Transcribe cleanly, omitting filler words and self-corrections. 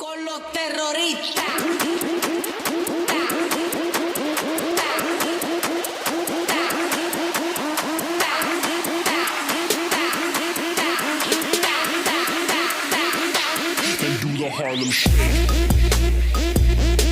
con los terroristas. And do the Harlem Shake.